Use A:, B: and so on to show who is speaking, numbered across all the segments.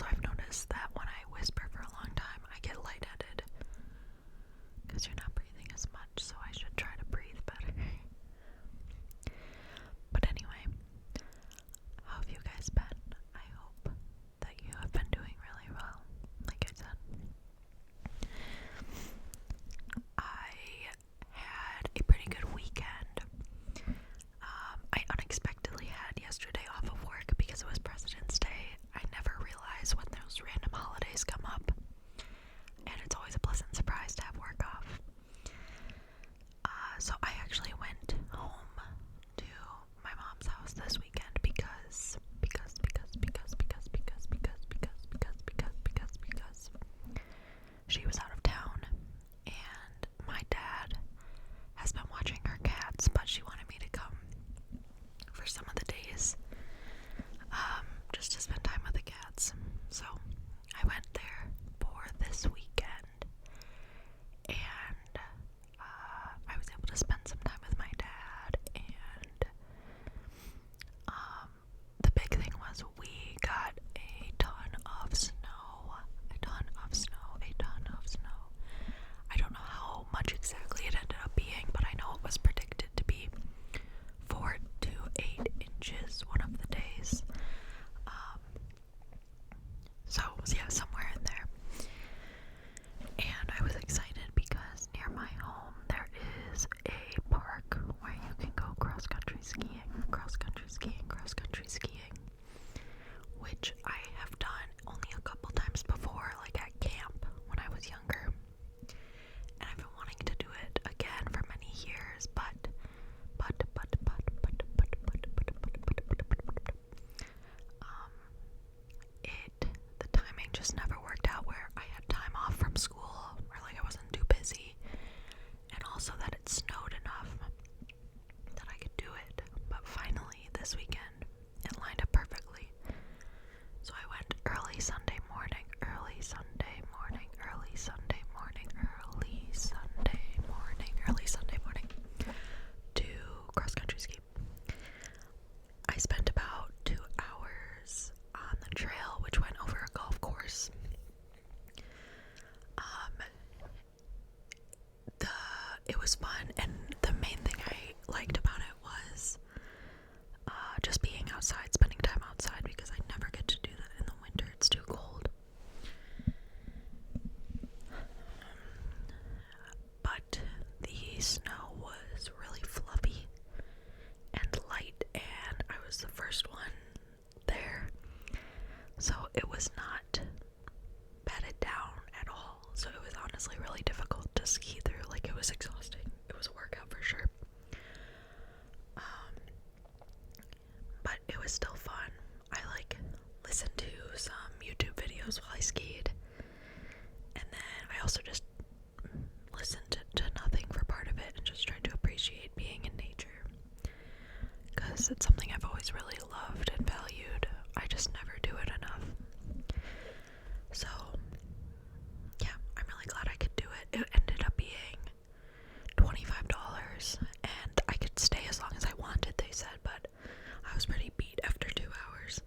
A: Also, I've noticed that when I whisper for a long time, I get lightheaded because you're not breathing as much, so I should try to breathe better. But anyway, how have you guys been? I hope that you have been doing really well, like I said. I had a pretty good weekend. I unexpectedly had yesterday off of work because it was President's Day. I never realize when those random holidays come up, and it's always a pleasant surprise to have work off. So I actually went home to my mom's house this weekend because she was out of town, and my dad has been watching her cats, but she wanted me to come for some of the days, just to spend time with the cats. So I went there for this weekend, and I was able to spend some time with my dad, and the big thing was we got a ton of snow. I don't know how much exactly it ended up being, but I know it was predicted to be 4 to 8 inches one of the days. So yeah, somewhere in there. And I was excited because near my home there is a park where you can go cross-country skiing, which I have done only a couple times before, like at camp when I was younger. And I've been wanting to do it again for many years, but the timing just never worked out where I had time off from school, or like I wasn't too busy, and also that it snowed enough that I could do it. But finally this weekend it lined up perfectly. So I went early Sunday morning to cross-country ski. I spent about 2 hours on the trail, which went over a golf course. It was fun, and the main thing I liked about it was just being outside, spending time outside, because I never get to do that in the winter. It's too cold. But the snow was really fluffy and light, and I was the first one there, so it was not bedded down at all. So it was honestly really difficult to ski through. Like, it was exhausting. It was a workout for sure. But it was still fun. I listened to some YouTube videos while I skied, and then I also just listened to nothing for part of it and just tried to appreciate being in nature, because it's something I've always really loved and valued. I just never do it enough. So yeah, I'm really glad I could do it. It ended up being $25, and I could stay as long as I wanted, they said, but I was pretty beat after 2 hours.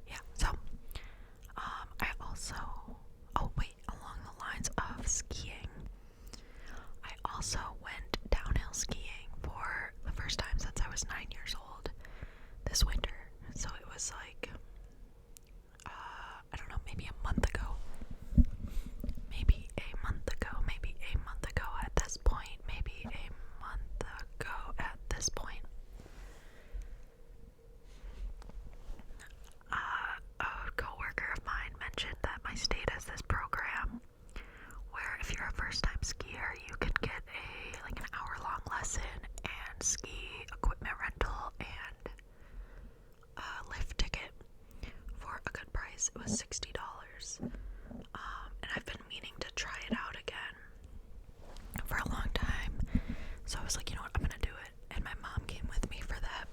A: Yeah, so I also, along the lines of skiing, I also went downhill skiing for the first time since I was 9 years old this winter. So it was like, I don't know, maybe a month ago at this point. A coworker of mine mentioned that my state has this program where if you're a first-time skier, you can get an hour-long lesson and ski equipment rental and a lift ticket for a good price. It was $60. And I've been meaning to try it out again for a long time. So I was like, you know what, I'm gonna do it. And my mom came with me for that,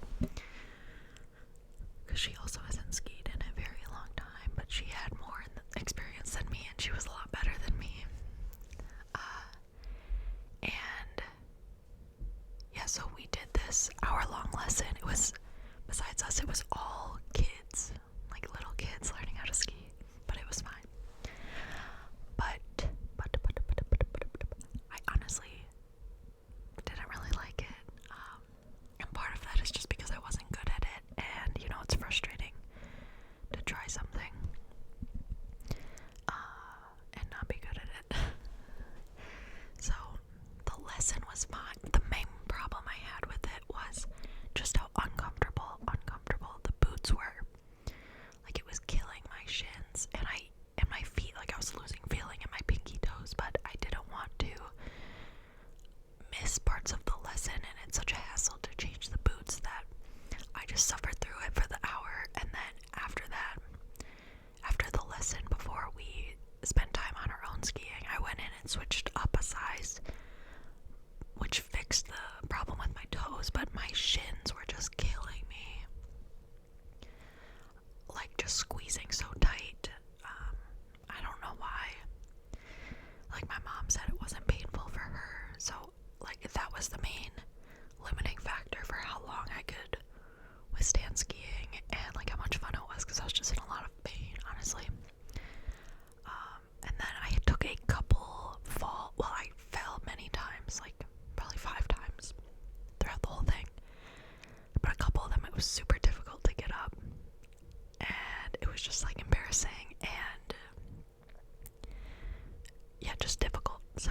A: because she also hasn't skied in a very long time, but she had more experience than me, and she was a lot better than me. And yeah, so we did this hour-long lesson. It was, besides us, it was boots were. Like, it was killing my shins and my feet. Like, I was losing feeling in my pinky toes, but I didn't want to miss parts of the lesson, and it's such a hassle to change the boots that I just suffered through it for the hour. And then after that, after the lesson, before we spent time on our own skiing, I went in and switched up a size, which fixed the problem with my toes, but my shins were just killing me. Like, just squeezing so tight. I don't know why. Like, my mom said it wasn't painful for her, so, like, that was the main limiting factor for how long I could withstand skiing, and, like, how much fun it was, because I was just in a lot of pain, honestly. And then I took a couple I fell many times, like, probably 5 times throughout the whole thing, but a couple of them it was super difficult to get up, and it was just, like, embarrassing, and yeah, just difficult, so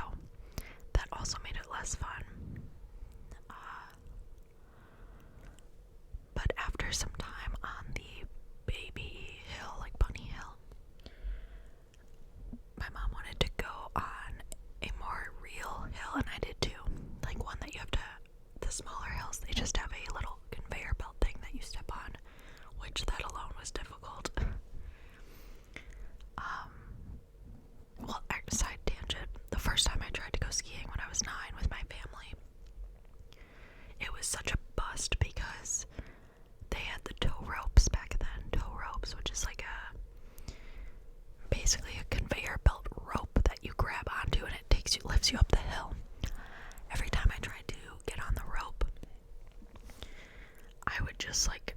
A: that also made it less fun. But after some time on the baby hill, like Bunny Hill, my mom wanted to go on a more real hill, and I did too. Like, one that you have to, the smaller hills, they just have a little conveyor belt thing that you step on, which that alone was difficult. Well, side tangent, the first time I tried to go skiing when I was 9 with my family, it was such a bust because they had the tow ropes back then. Tow ropes, which is like basically a conveyor belt rope that you grab onto, and it lifts you up the hill. Every time I tried to get on the rope, I would just, like,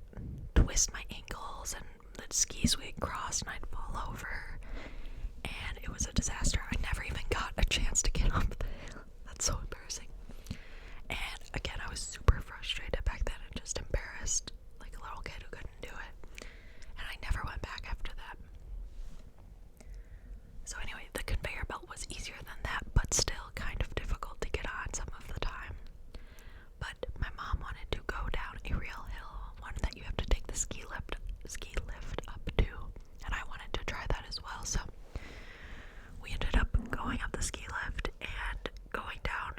A: twist my ankles and the skis would get crossed and I'd fall over, and it was a disaster. I never even got a chance to get up the hill. That's so embarrassing. And again, I was super frustrated back then and just embarrassed, like a little kid who couldn't do it. And I never went back after that. So anyway, the conveyor belt was easier than that, but still kind of difficult to get on some of the time. But my mom wanted to go down a real hill, one that you have to take the ski lift up to, and I wanted to try that as well. So we ended up going up the ski lift and going down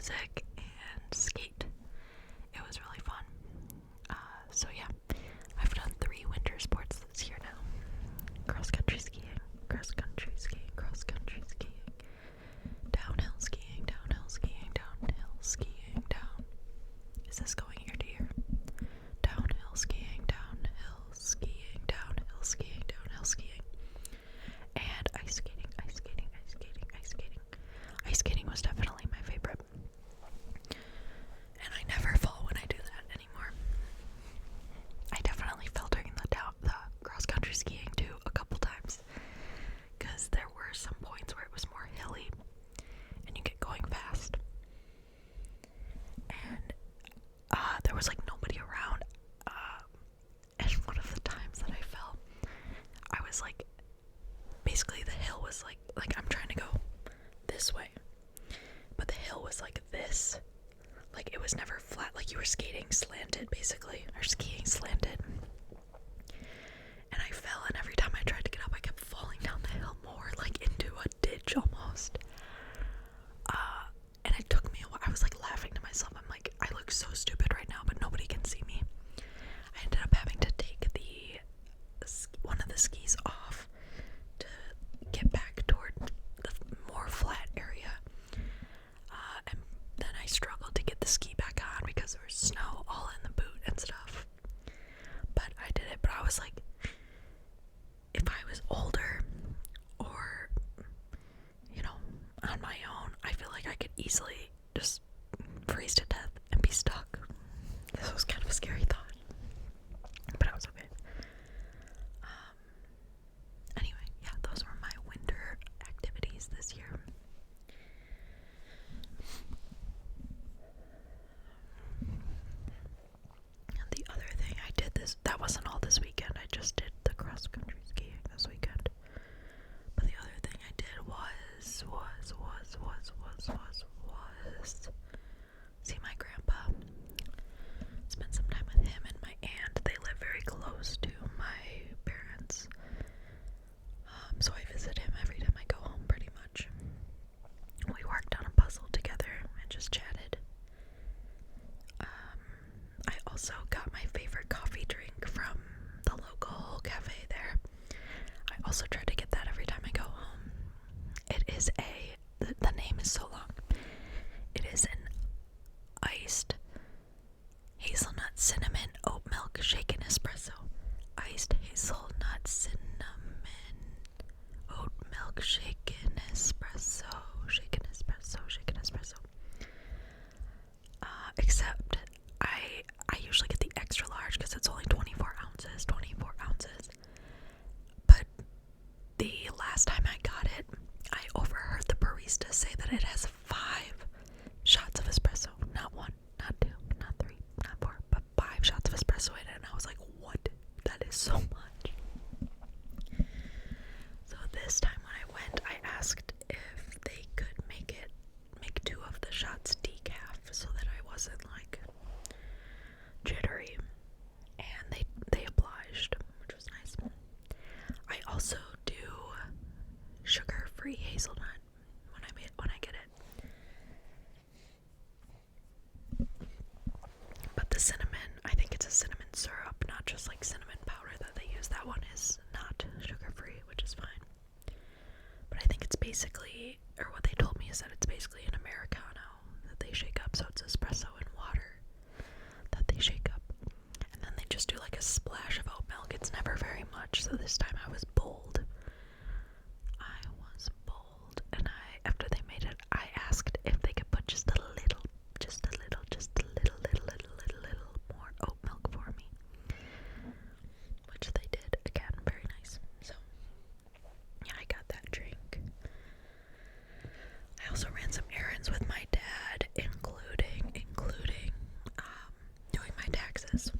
A: music and skate. It was really fun. So yeah, I've done 3 winter sports this year now. Cross-country skiing, cross-country skiing, cross-country skiing, downhill skiing, downhill skiing, downhill skiing, down. Is this going ear to ear? Downhill skiing, downhill skiing, downhill skiing, downhill skiing. And ice skating, ice skating, ice skating, ice skating. Ice skating was definitely my favorite. And I never fall when I do that anymore. I definitely fell during the cross-country skiing too a couple times, because there were some points where it was more hilly and you get going fast. And there was like nobody around. And one of the times that I fell, I was like, basically the hill was like I'm trying to go this way, but the hill was like this. Like it was never flat, like you were skating slanted basically, or skiing slanted. And I fell, and every time I tried to get up, I kept falling down the hill more, like into a ditch almost. And it took me a while. I was like laughing to myself. I'm like, I look so stupid right now, but nobody can see me. I ended up having to take one of the skis off to get back toward the more flat area. And then I struggled to get the ski back on because there was snow all in the boot and stuff. But I did it. But I was like, if I was older or, on my own, I feel like I could easily just freeze to death and be stuck. This was kind of a scary thought, but I was okay. Anyway, yeah, those were my winter activities this year. And the other thing I did that wasn't all this weekend, I just did the cross-country skiing this weekend. But the other thing I did was see my grandpa. Spent some time with him and my aunt. They live very close to my parents. So I visit him every time I go home pretty much. We worked on a puzzle together and just chatted. I also got my favorite coffee drink from the local cafe there. I also try to get that every time I go home. It is the name is so long. It is an iced hazelnut cinnamon oat milk shaken espresso. Iced hazelnut cinnamon oat milk shaken espresso. Shaken espresso, shaken espresso. Except I usually get the extra large because it's only 24 ounces. But the last time I got it, I overheard the barista say that it has 5 shots of espresso. Not 1, not 2, not 3, not 4, but 5 shots of espresso in it. And I was like, what? That is so much. So this time when I went, I asked if they could make 2 of the shots decaf so that I wasn't like jittery. And they obliged, which was nice. I also do sugar-free hazelnut when I get it. But the cinnamon, I think it's a cinnamon syrup, not just like cinnamon powder that they use. That one is not sugar-free, which is fine. But I think it's basically, or what they told me is that it's basically an Americano that they shake up. So it's espresso and water that they shake up. And then they just do like a splash of oat milk. It's never very much. So this time I was bold. And after they made it, I asked if they could put just a little more oat milk for me. Which they did. Again, very nice. So, yeah, I got that drink. I also ran some errands with my dad, including doing my taxes.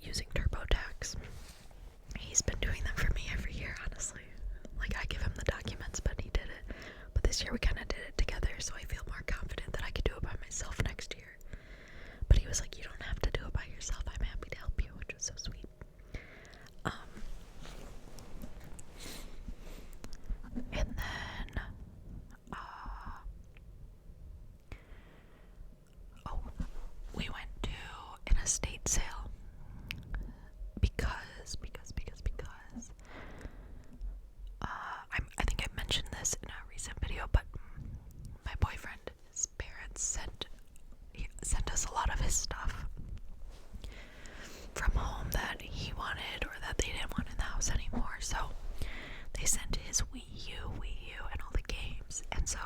A: Using TurboTax. He's been doing them for me every year, honestly. Like, I give him the documents, but he did it. But this year we kind of did it together, so I feel more confident that I could do it by myself next year. But he was like, you don't have to do it by yourself. I'm happy to help you, which was so sweet. And then sent us a lot of his stuff from home that he wanted or that they didn't want in the house anymore. So they sent his Wii U, and all the games. And so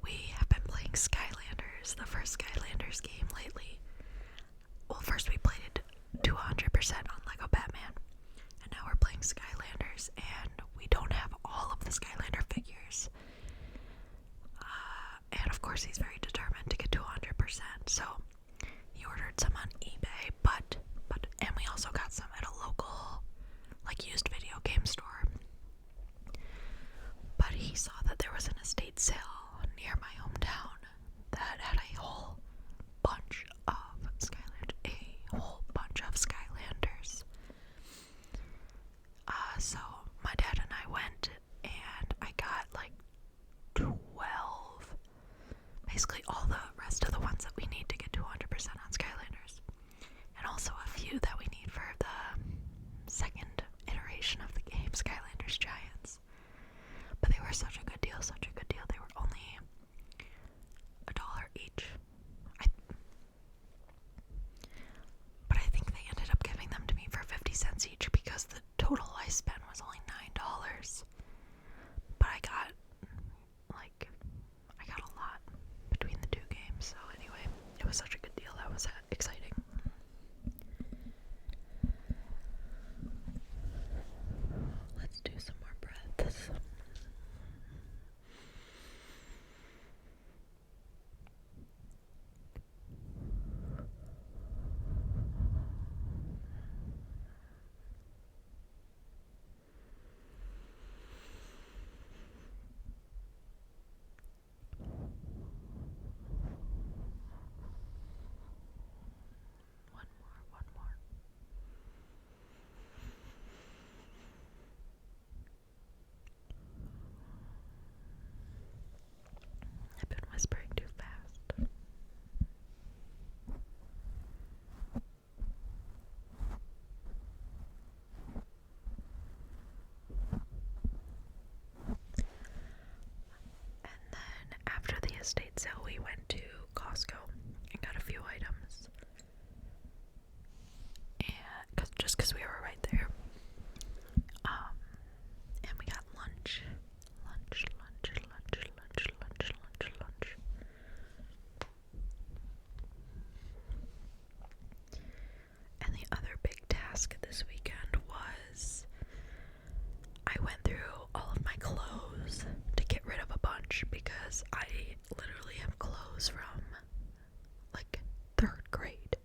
A: we have been playing Skylanders, the first Skylanders game lately. Well, first we played it 200% on Lego Batman, and now we're playing Skylanders, and we don't have all of the Skylander figures. And of course he's very determined to get to 100%, so he ordered some on eBay, and we also got some at a local, like, used video game store. But he saw that there was an estate sale near my hometown that had a whole bunch of Skylanders. So my dad and I went, and I got like 12, basically all the rest of the ones that we need to get to 100% on Skylanders, and also a few that we need for the second iteration of the game, Skylanders Giants. But they were such a good deal, They were only $1 each. But I think they ended up giving them to me for 50 cents each because the total I spent was only $9. But I got a lot between the two games. So anyway, it was such a good deal. That was exciting. Let's do some more breaths. One more. I've been whispering too fast. And then after the estate sale, we went to Costco and got a few items. And just because we were right there. And we got lunch. And the other big task this weekend was I went through all of my clothes to get rid of a bunch because I literally have clothes from like 3rd grade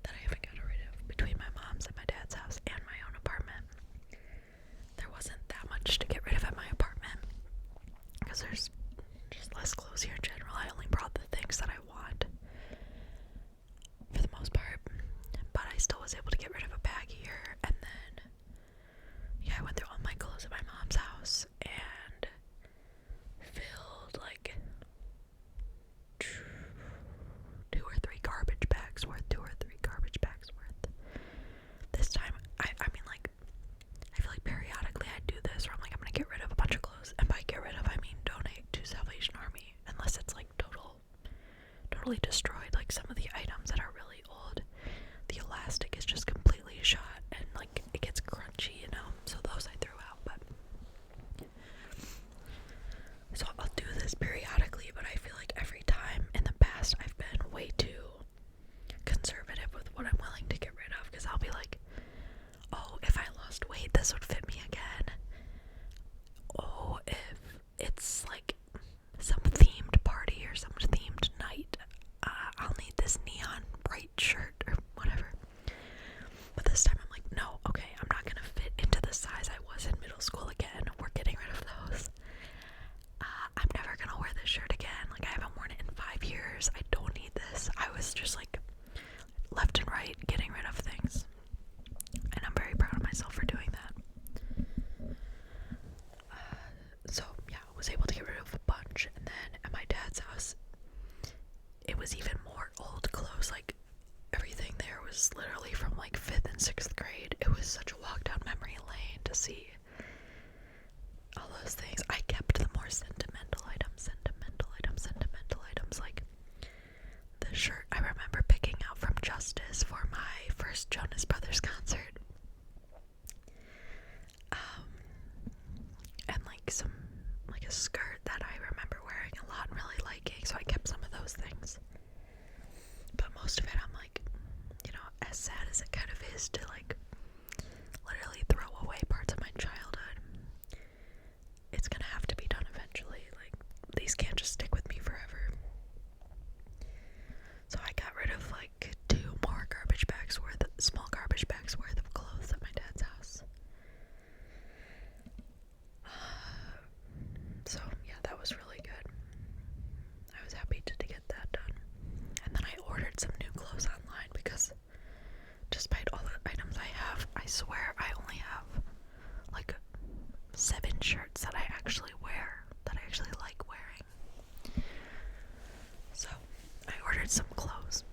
A: that I haven't gotten rid of between my mom's and my dad's house and my own apartment. There wasn't that much to get rid of at my apartment because there's just less clothes here in general. I only brought the things that I want for the most part, but I still was able to get rid of a bag here. And then I went through all my clothes at my mom's house and filled like 2 or 3 garbage bags worth. This time, I mean, like, I feel like periodically I do this where I'm like, I'm gonna get rid of a bunch of clothes, and by get rid of I mean donate to Salvation Army, unless it's like totally destroyed. Like some of the items that are really old, the elastic is just completely shot and like it gets crunchy, so those I threw out. But so I'll do this periodically, but I feel like every time in the past I've been way too conservative with what I'm willing to get rid of, because I'll be like, oh, if I lost weight this would fit me again. Oh, if it's like some themed party or some themed night, I'll need this neon bright shirt or whatever. But this time I'm like, no, okay, I'm not gonna fit into the size I was in middle school again. We're getting rid of those. I'm never gonna wear this shirt again. Like, I haven't worn it in 5 years. I don't need this. I was just like left and right getting rid of things, and I'm very proud of myself for doing that. So yeah, I was able to get rid of a bunch. And then at my dad's house, it was even more old clothes. Like, everything there was literally from like 5th and 6th grade. It was such a walk down memory lane to see all those things. I kept the more sentimental items. skirt that I remember wearing a lot and really liking, so I kept some of those things. But most of it, I'm like, as sad as it kind of is to like literally throw away parts of my childhood, it's gonna have to be done eventually. Like, these can't just stick with me forever. So I got rid of like 2 more small garbage bags worth of clothes at my dad's house. So yeah, that was really good. I was happy to get that done. And then I ordered some new clothes online because despite all the items I have, I swear I only have like 7 shirts that I actually wear, that I actually like wearing. So I ordered some clothes.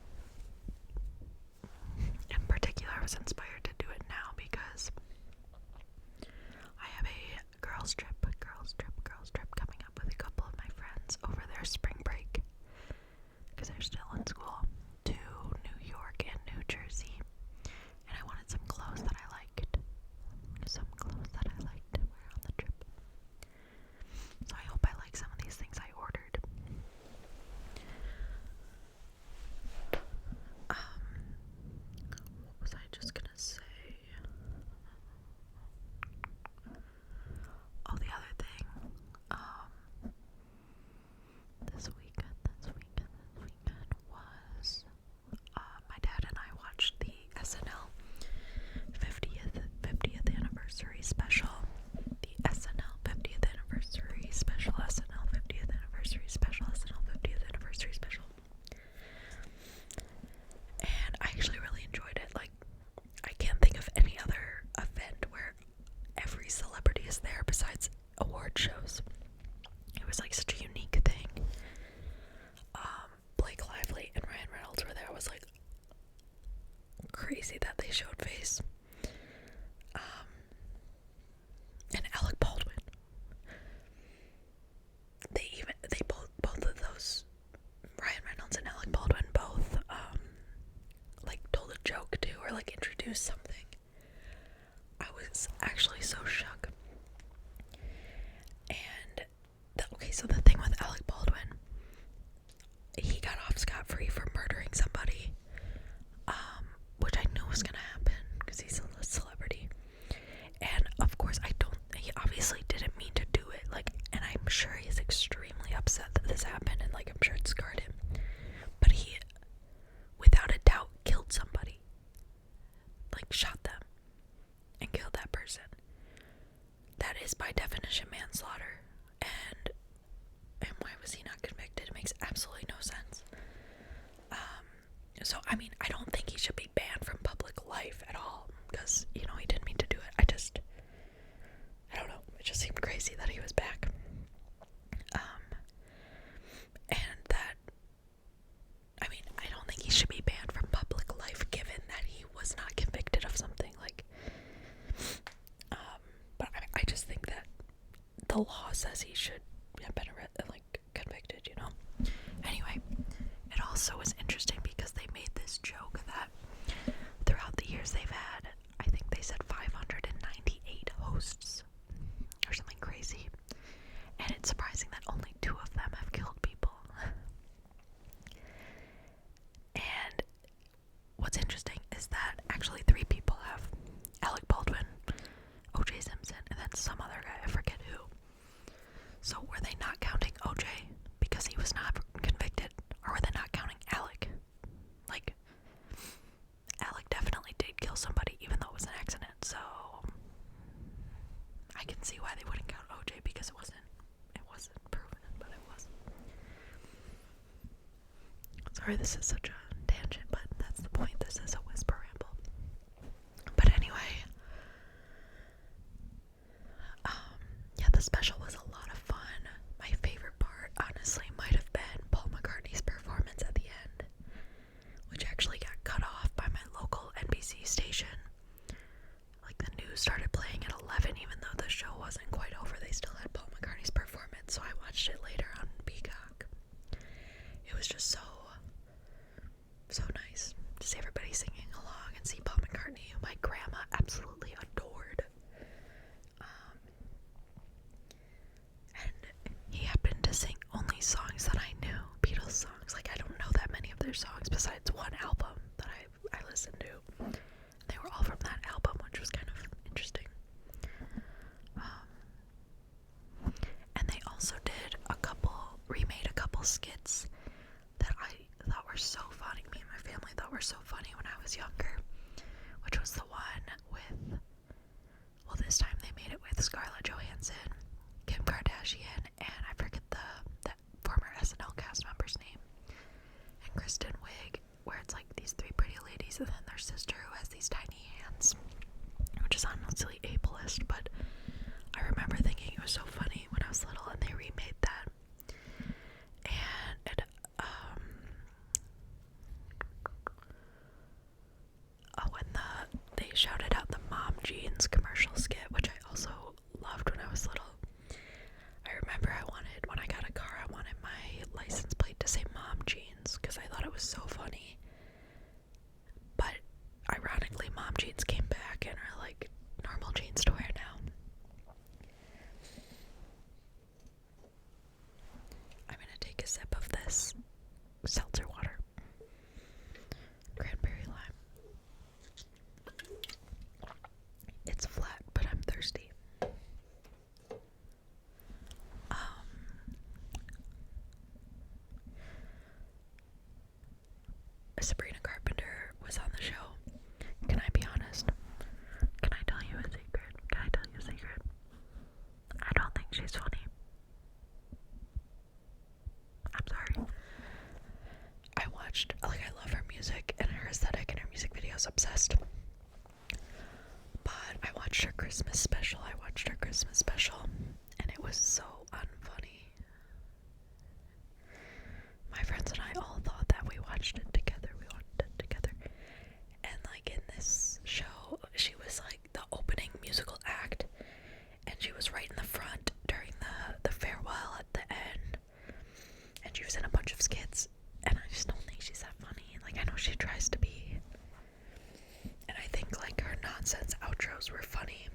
A: In particular, I was inspired to do it now because I have a girls trip coming up with a couple of my friends over their spring break, because they're still in school, to New York and New Jersey, and I wanted some clothes that I liked to wear on the trip. So I hope I like some of these things I ordered. What was I just gonna say? Oh, the other thing, this weekend was, my dad and I watched the SNL 50th anniversary special. The SNL 50th anniversary special, SNL 50th anniversary special, SNL 50th anniversary special. And I actually really enjoyed it. Like, I can't think of any other event where every celebrity is there besides award shows. It was like such a unique thing. Blake Lively and Ryan Reynolds were there. It was like crazy that they showed face. And Alec Baldwin. They both of those, Ryan Reynolds and Alec Baldwin, both like told a joke too, or like introduced something. I was actually so shook. And so the thing with Alec Baldwin, he got off scot-free for murdering somebody, which I knew was gonna happen because he's a celebrity. And of course, he obviously didn't mean to do it. Like, and I'm sure he's extremely upset that this happened, and like I'm sure it scarred him. But he, without a doubt, killed somebody. Like, shot them and killed that person. That is by definition manslaughter. And why was he not convicted? It makes absolutely no sense. So I mean, I don't think he should be banned from public life at all, because he didn't mean to do it. I don't know. It just seemed crazy that he was back. And that, I mean, I don't think he should be banned from public life given that he was not convicted of something. Like, but I just think that the law says he should have been convicted, Anyway, it also was interesting because they made this joke that throughout the years they've had, I think they said 598 hosts or something crazy. And it's surprising that only 2 of them have killed people. And what's interesting is that actually 3 people have: Alec Baldwin, O.J. Simpson, and then some other guy, I forget who. So were they not counting O.J. because he was not convicted, or were they not counting Alec? Like, Alec definitely did kill somebody, even though it was an accident, so I can see why they wouldn't count O.J. because it wasn't proven, but it was. Sorry, this is such a tangent, but that's the point. This is a whisper ramble. But anyway, yeah, the special was a lot of fun. My favorite part, honestly, might have been Paul McCartney's performance at the end, which actually got cut off by my local NBC station. Like, the news started playing at 11, even though the show wasn't quite over. They still had Paul McCartney's performance, so I watched it later on Peacock. It was just so nice to see everybody singing along and see Paul McCartney, who my grandma absolutely adored. take a sip of this seltzer water. Cranberry lime. It's flat, but I'm thirsty. Sabrina Carpenter was on the show. Can I be honest? Can I tell you a secret? Can I tell you a secret? I don't think she's funny. I'm sorry. I love her music and her aesthetic and her music videos, obsessed. But I watched her Christmas special, and it was so unfunny. My friends and I all thought that we watched it together. And like in this show, she was like the opening musical act, and she was right in the front during the farewell at the end, and she was in a bunch of skits, and I just don't think she's that funny. Like, I know she tries to be, and I think like her nonsense outros were funny,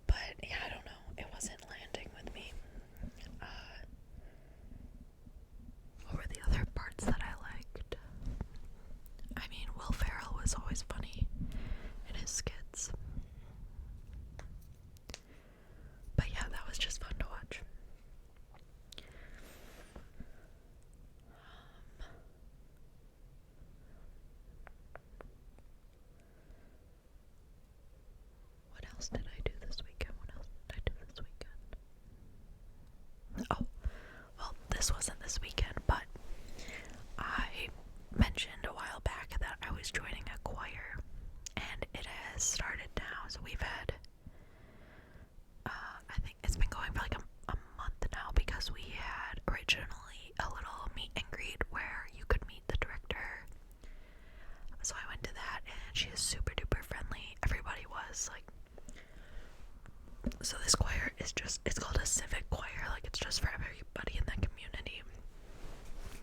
A: but yeah, I don't know, it wasn't landing with me. What were the other parts that I liked? I mean, Will Ferrell was always funny in his skits. But yeah, that was just fun to watch. What else did I do this weekend? Oh, well, this wasn't this weekend, but I mentioned a while back that I was joining a choir, and it has started now. So we've had, I think it's been going for like a month now, because we had originally a little meet and greet where you could meet the director. So I went to that, and she is super duper friendly. Everybody was like, so this choir is just, it's called a civic choir, like it's just for everybody in the community.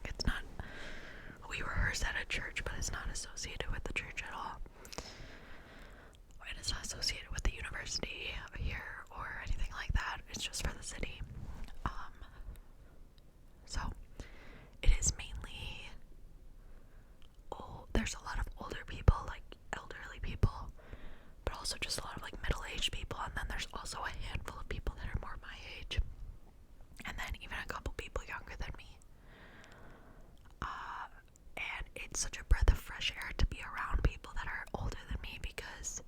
A: It's not, we rehearse at a church, but it's not associated with the church at all. And it's not associated with the university here or anything like that. It's just for the city. So it is mainly old. There's a lot of older people, like elderly people, but also just a lot of like middle-aged people, and then there's also a handful of people that are more my age, and then even a couple people younger than me. And it's such a breath of fresh air to be around people that are older than me, because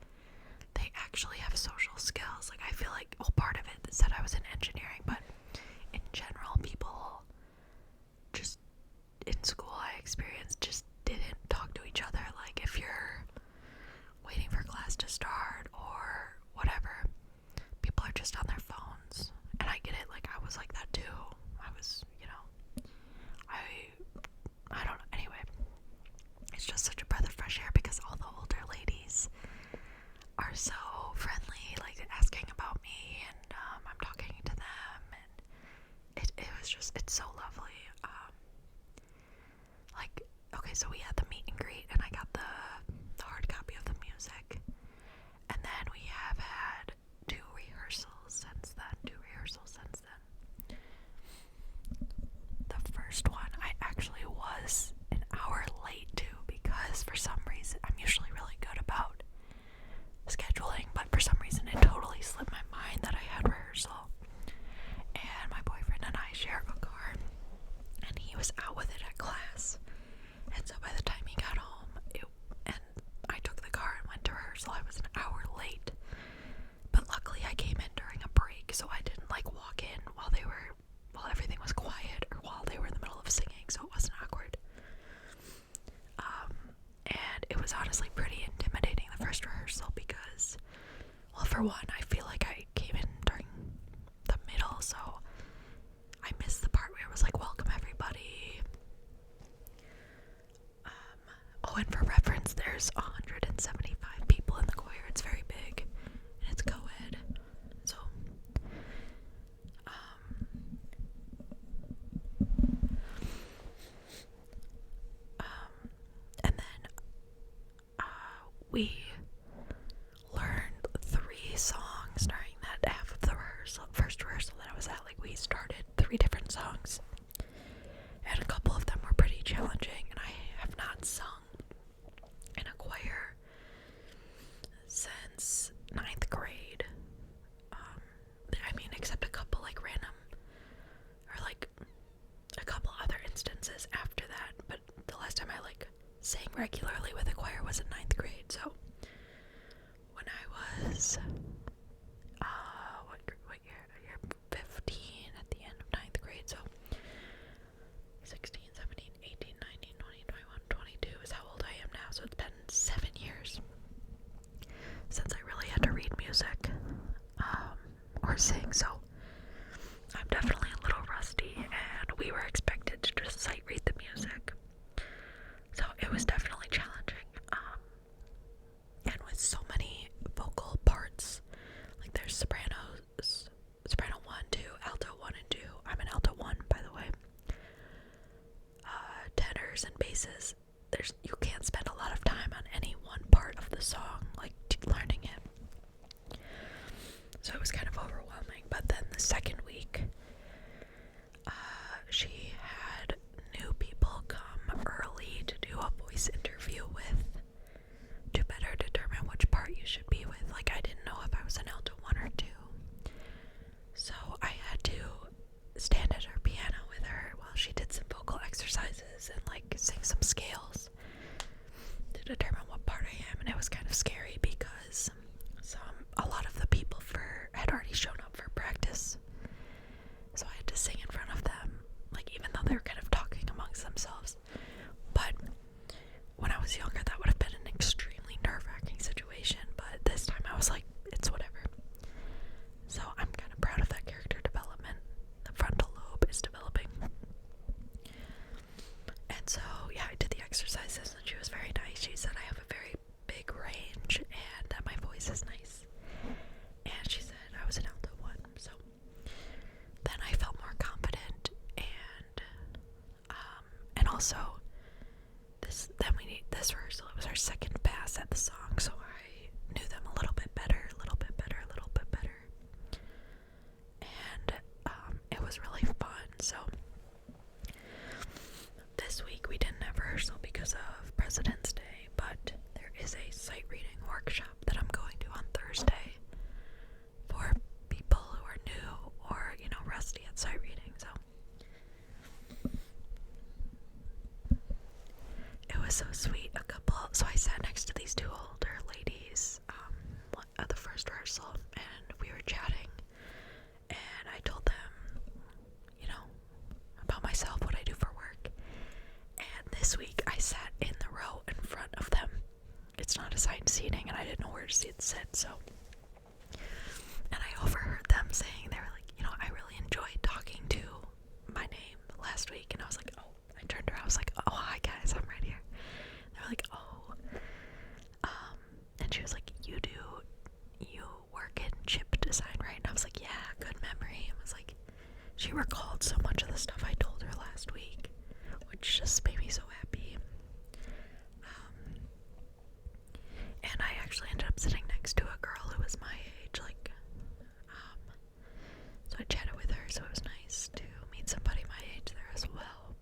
A: they actually have social skills. Like, I feel like, well, part of it said I was in engineering, but in general, people just in school I experienced just didn't talk to each other. Like, if you're waiting for class to start or whatever, people are just on their phones. And I get it, like, I was like that too. I was, I don't know. Anyway, it's just such a breath of fresh air, because all the older ladies are so friendly, like asking about me, and I'm talking to them, and it was just, it's so lovely. Like, okay, so we had the meet and greet, and I got the hard copy of the music, and then we have had two rehearsals since then. The first one, I actually was an hour late to, because for some reason, I'm usually really good about scheduling, but for some reason it totally slipped my mind that I had rehearsal. And my boyfriend and I share a car, and he was out with it at class. And so by the time he got home, and I took the car and went to rehearsal, I was an hour late. But luckily I came in during a break, so I didn't like walk in while everything was quiet, or while they were in the middle of singing, so it wasn't awkward. And it was honestly pretty intimidating, the first rehearsal, because, well, for one, I feel like I came in during the middle, so I missed the part where it was like, welcome everybody. Oh, and for reference, there's 175 people in the choir. It's very big, and it's co-ed. So, and then we learned 3 songs during that half of the first rehearsal that I was at. Like, we started 3 3 different songs, and a couple of them were pretty challenging, and I have not sung in a choir since 9th grade. I mean, except a couple like random, or like a couple other instances after that, but the last time I like sang regularly with a choir was in 9th grade. So when I was what year? Year 15 at the end of 9th grade. So 16, 17, 18, 19, 20, 21, 22 is how old I am now. So it's been 7 years since I really had to read music or sing. So I'm definitely a little rusty, and we were expected to just sight read the music. So it was definitely challenging. And with so many vocal parts, like there's soprano 1, 2, alto 1 and 2. I'm an alto 1, by the way. Tenors and basses. You can't spend a lot of time on any one part of the song, like learning it. So it was kind of overwhelming. But then the second week, she had new people come early to do a voice interview with, to better determine which part you should be with. Like, I didn't know if I was an alto 1 or 2. So I had to stand at her piano with her while she did some vocal exercises and like sing some scales to determine what part I am. And it was kind of scary because a lot of the people had already shown up for practice. So I had to sing in front of them, like even though they were kind of talking amongst themselves. But when I was younger, that would have been an extremely nerve-wracking situation. But this time I was like, it's whatever. So I'm kind of proud of that character development. The frontal lobe is developing. And so, yeah, I did the exercises and she was very nice. She said I have a very big range and that my voice is nice. And she said I was an alto 1. So then I felt more confident, and also this rehearsal, it was our second pass at the song, so I knew them a little bit better. And it was really fun. So this week we didn't have rehearsal because of President's Day, but there is a sight reading workshop that I'm going to on Thursday for people who are new or, rusty at sight reading. So it was so sweet. So I sat next to these 2 older ladies at the first rehearsal, and we were chatting, and I told them, about myself, what I do for work. And this week I sat in the row in front of them. It's not assigned seating, and I didn't know where to sit, so. And I overheard them saying, they were like, I really enjoyed talking to my name last week. And I was like, oh, I turned around, I was like, oh, hi guys, I'm right here. They were like, oh. And she was like, you work in chip design, right? And I was like, yeah, good memory. I was like, she recalled so much of the stuff I told her last week, which just made me so happy. And I actually ended up sitting next to a girl who was my age, so I chatted with her, so it was nice to meet somebody my age there as well.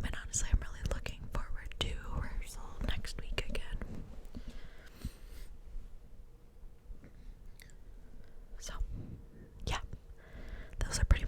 A: And honestly, I'm really looking forward to rehearsal next week again. So, yeah, those are pretty